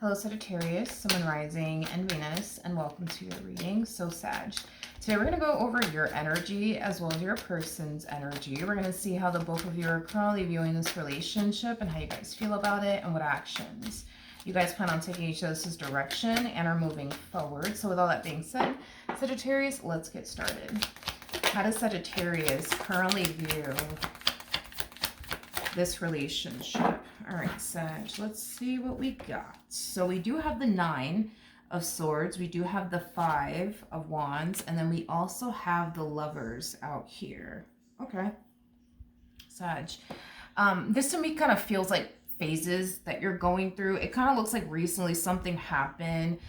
Hello Sagittarius, Sun, Rising, and Venus, and welcome to your reading. So Sag. Today we're going to go over your energy as well as your person's energy. We're going to see how the both of you are currently viewing this relationship and how you guys feel about it and what actions you guys plan on taking each other's direction and are moving forward. So with all that being said, Sagittarius, let's get started. How does Sagittarius currently view this relationship? All right, Sag, let's see what we got. So we do have the 9 of Swords, we do have the 5 of Wands, and then we also have the Lovers out here. Okay, Sag. This to me kind of feels like phases that you're going through. It kind of looks like recently something happened,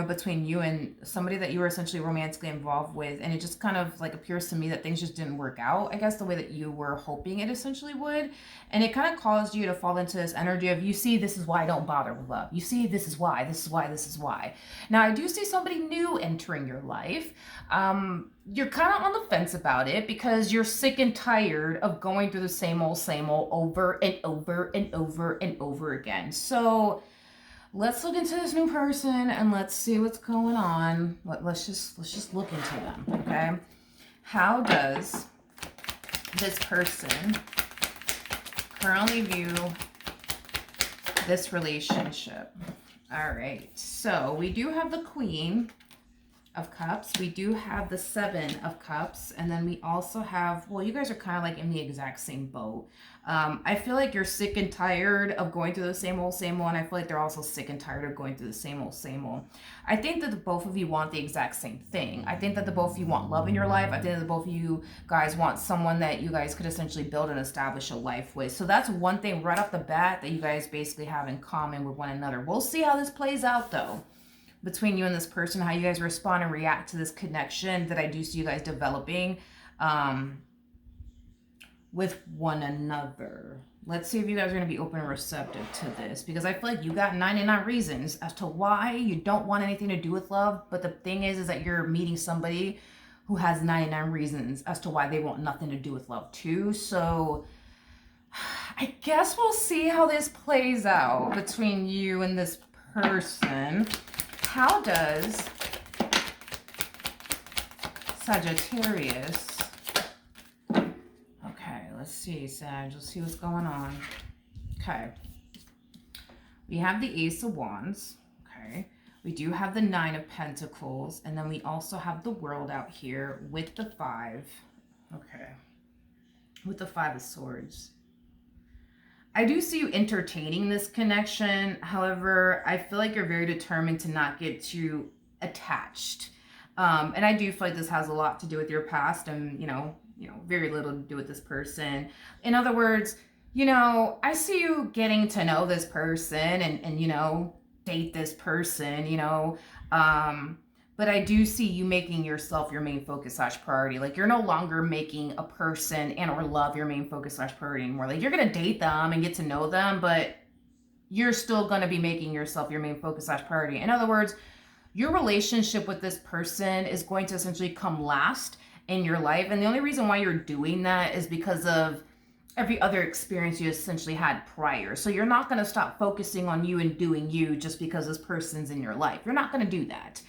between you and somebody that you were essentially romantically involved with, and it just kind of like appears to me that things just didn't work out, I guess, the way that you were hoping it essentially would. And it kind of caused you to fall into this energy of, you see, this is why I don't bother with love. You see, this is why, this is why, this is why. Now, I do see somebody new entering your life. You're kind of on the fence about it because you're sick and tired of going through the same old over and over and over and over again. So let's look into this new person and let's see what's going on. Let's just look into them, okay? How does this person currently view this relationship? All right, so we do have the Queen of Cups, we do have the 7 of Cups, and then we also have, well, you guys are kind of like in the exact same boat. I feel like you're sick and tired of going through the same old, and I feel like they're also sick and tired of going through the same old. I think that the both of you want the exact same thing. I think that the both of you want love in your life. I think that the both of you guys want someone that you guys could essentially build and establish a life with. So that's one thing right off the bat that you guys basically have in common with one another. We'll see how this plays out, though, between you and this person, how you guys respond and react to this connection that I do see you guys developing with one another. Let's see if you guys are going to be open and receptive to this, because I feel like you got 99 reasons as to why you don't want anything to do with love. But the thing is that you're meeting somebody who has 99 reasons as to why they want nothing to do with love too. So I guess we'll see how this plays out between you and this person. How does Sagittarius, okay, let's see, Sag, let's see what's going on. Okay, we have the Ace of Wands, okay, we do have the 9 of Pentacles, and then we also have the World out here with the 5, okay, with the 5 of Swords. I do see you entertaining this connection. However, I feel like you're very determined to not get too attached. And I do feel like this has a lot to do with your past and, very little to do with this person. In other words, I see you getting to know this person and date this person, but I do see you making yourself your main focus / priority. Like, you're no longer making a person and or love your main focus / priority anymore. Like, you're going to date them and get to know them, but you're still going to be making yourself your main focus / priority. In other words, your relationship with this person is going to essentially come last in your life. And the only reason why you're doing that is because of every other experience you essentially had prior. So you're not going to stop focusing on you and doing you just because this person's in your life. You're not going to do that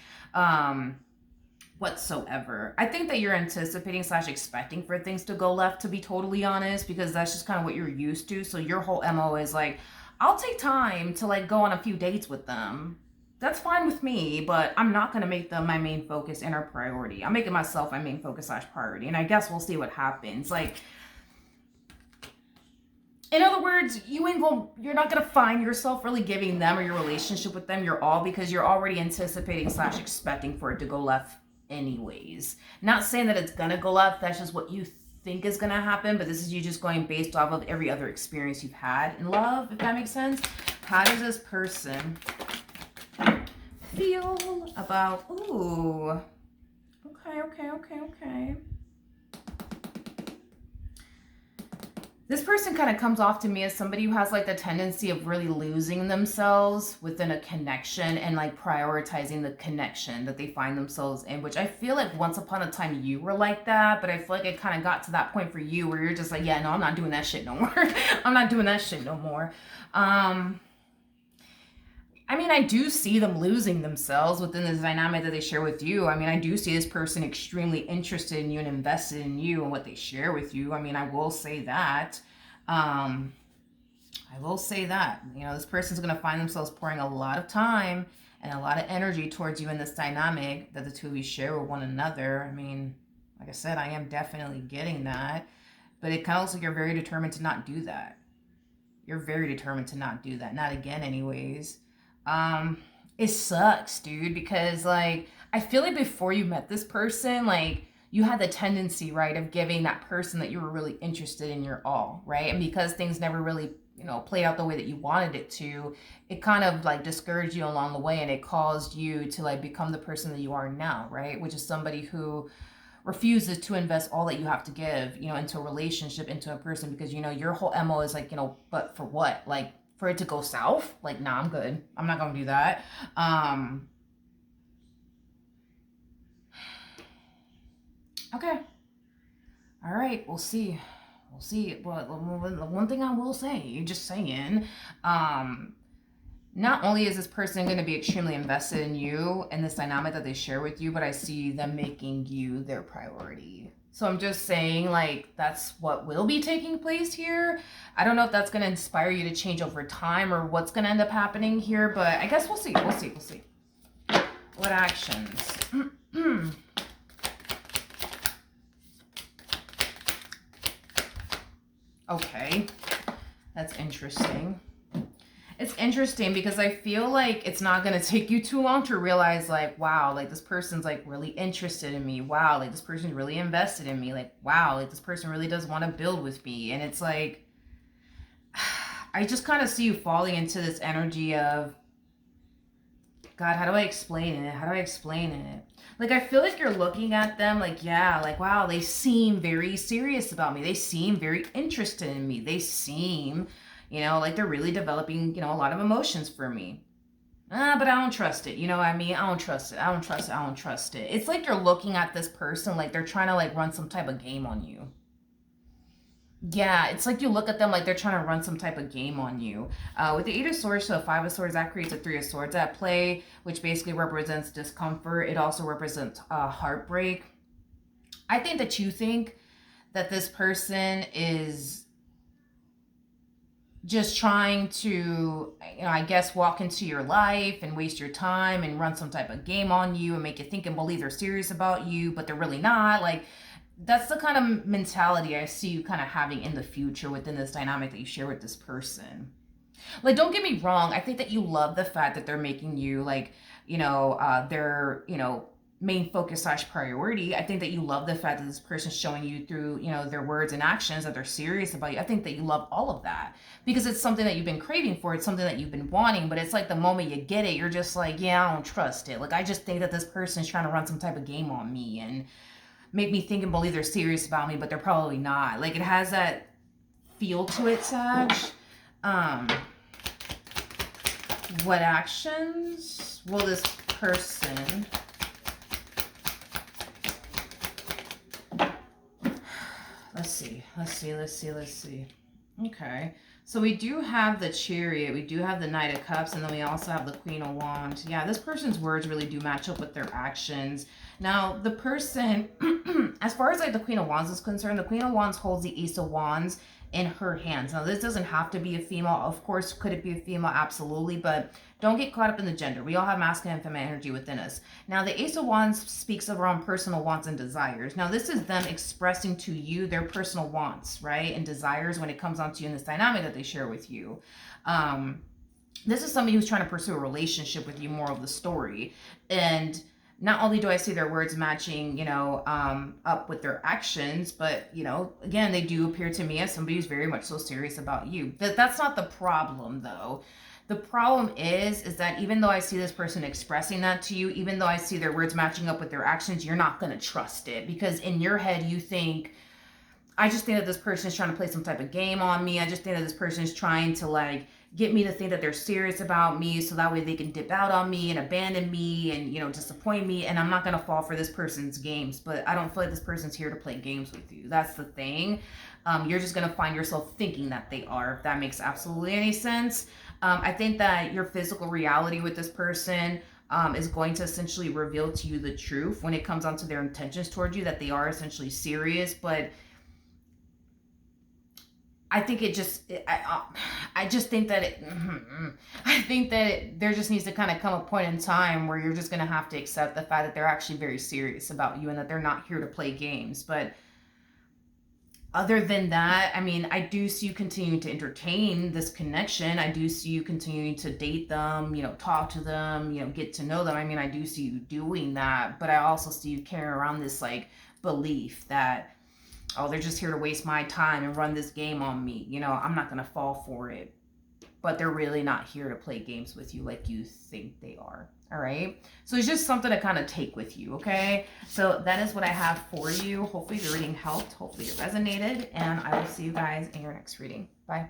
whatsoever. I think that you're anticipating / expecting for things to go left, to be totally honest, because that's just kind of what you're used to. So your whole MO is like, I'll take time to like go on a few dates with them. That's fine with me, but I'm not going to make them my main focus and our priority. I'm making myself my main focus / priority. And I guess we'll see what happens. Like, in other words, you're not going to find yourself really giving them or your relationship with them your all, because you're already anticipating / expecting for it to go left anyways. Not saying that it's going to go left. That's just what you think is going to happen. But this is you just going based off of every other experience you've had in love, if that makes sense. How does this person feel about, ooh, okay. This person kind of comes off to me as somebody who has like the tendency of really losing themselves within a connection and like prioritizing the connection that they find themselves in, which I feel like once upon a time you were like that, but I feel like it kind of got to that point for you where you're just like, yeah, no, I'm not doing that shit no more. I'm not doing that shit no more. I mean, I do see them losing themselves within this dynamic that they share with you. I mean, I do see this person extremely interested in you and invested in you and what they share with you. I mean, I will say that. Um, I will say that. You know, this person's going to find themselves pouring a lot of time and a lot of energy towards you in this dynamic that the two of you share with one another. I mean, like I said, I am definitely getting that. But it kind of looks like you're very determined to not do that. You're very determined to not do that. Not again, anyways. It sucks, dude, because like I feel like before you met this person, like you had the tendency, right, of giving that person that you were really interested in your all, right? And because things never really, you know, played out the way that you wanted it to, it kind of like discouraged you along the way, and it caused you to like become the person that you are now, right? Which is somebody who refuses to invest all that you have to give, you know, into a relationship, into a person, because, you know, your whole MO is like, you know, but for what? Like, for it to go south? Like, nah, I'm good. I'm not going to do that. Okay. All right. We'll see. We'll see. Well, one thing I will say, just saying, not only is this person going to be extremely invested in you and this dynamic that they share with you, but I see them making you their priority. So I'm just saying, like, that's what will be taking place here. I don't know if that's going to inspire you to change over time or what's going to end up happening here, but I guess we'll see. We'll see. We'll see. What actions? Okay. That's interesting. It's interesting because I feel like it's not going to take you too long to realize, like, wow, like this person's like really interested in me. Wow, like this person's really invested in me. Like, wow, like this person really does want to build with me. And it's like, I just kind of see you falling into this energy of, God, how do I explain it? How do I explain it? Like, I feel like you're looking at them like, yeah, like, wow, they seem very serious about me. They seem very interested in me. They seem, you know, like they're really developing, you know, a lot of emotions for me. But I don't trust it. You know what I mean? I don't trust it. I don't trust it. I don't trust it. It's like you're looking at this person like they're trying to like run some type of game on you. Yeah, it's like you look at them like they're trying to run some type of game on you. With the Eight of Swords to the Five of Swords, that creates a Three of Swords at play, which basically represents discomfort. It also represents heartbreak. I think that you think that this person is just trying to, you know, I guess walk into your life and waste your time and run some type of game on you and make you think and believe they're serious about you, but they're really not. Like, that's the kind of mentality I see you kind of having in the future within this dynamic that you share with this person. Like, don't get me wrong. I think that you love the fact that they're making you like, you know, their, you know, main focus slash priority. I think that you love the fact that this person's showing you through, you know, their words and actions that they're serious about you. I think that you love all of that because it's something that you've been craving for. It's something that you've been wanting, but it's like the moment you get it, you're just like, yeah, I don't trust it. Like, I just think that this person's trying to run some type of game on me and make me think and believe they're serious about me, but they're probably not. Like, it has that feel to it, Sag. What actions will this person let's see. Okay. So we do have the Chariot, we do have the Knight of Cups, and then we also have the Queen of Wands. Yeah, this person's words really do match up with their actions. Now, the person, as far as like the Queen of Wands is concerned, the Queen of Wands holds the Ace of Wands in her hands. Now, this doesn't have to be a female. Of course, could it be a female? Absolutely. But don't get caught up in the gender. We all have masculine and feminine energy within us. Now, the Ace of Wands speaks of our own personal wants and desires. Now, this is them expressing to you their personal wants, right? And desires when it comes onto you in this dynamic that they share with you. This is somebody who's trying to pursue a relationship with you, more of the story. And not only do I see their words matching, you know, up with their actions, but, you know, again, they do appear to me as somebody who's very much so serious about you. That's not the problem, though. The problem is that even though I see this person expressing that to you, even though I see their words matching up with their actions, you're not going to trust it. Because in your head, you think, I just think that this person is trying to play some type of game on me. I just think that this person is trying to, like, get me to think that they're serious about me so that way they can dip out on me and abandon me and, you know, disappoint me. And I'm not going to fall for this person's games, but I don't feel like this person's here to play games with you. That's the thing. You're just going to find yourself thinking that they are, if that makes absolutely any sense. I think that your physical reality with this person is going to essentially reveal to you the truth when it comes onto their intentions towards you, that they are essentially serious. But I think I just think that I think that there just needs to kind of come a point in time where you're just going to have to accept the fact that they're actually very serious about you and that they're not here to play games. But other than that, I mean, I do see you continuing to entertain this connection. I do see you continuing to date them, talk to them, get to know them. I mean, I do see you doing that, but I also see you carrying around this like belief that, oh, they're just here to waste my time and run this game on me. I'm not going to fall for it. But they're really not here to play games with you like you think they are. All right. So it's just something to kind of take with you. Okay. So that is what I have for you. Hopefully the reading helped. Hopefully it resonated. And I will see you guys in your next reading. Bye.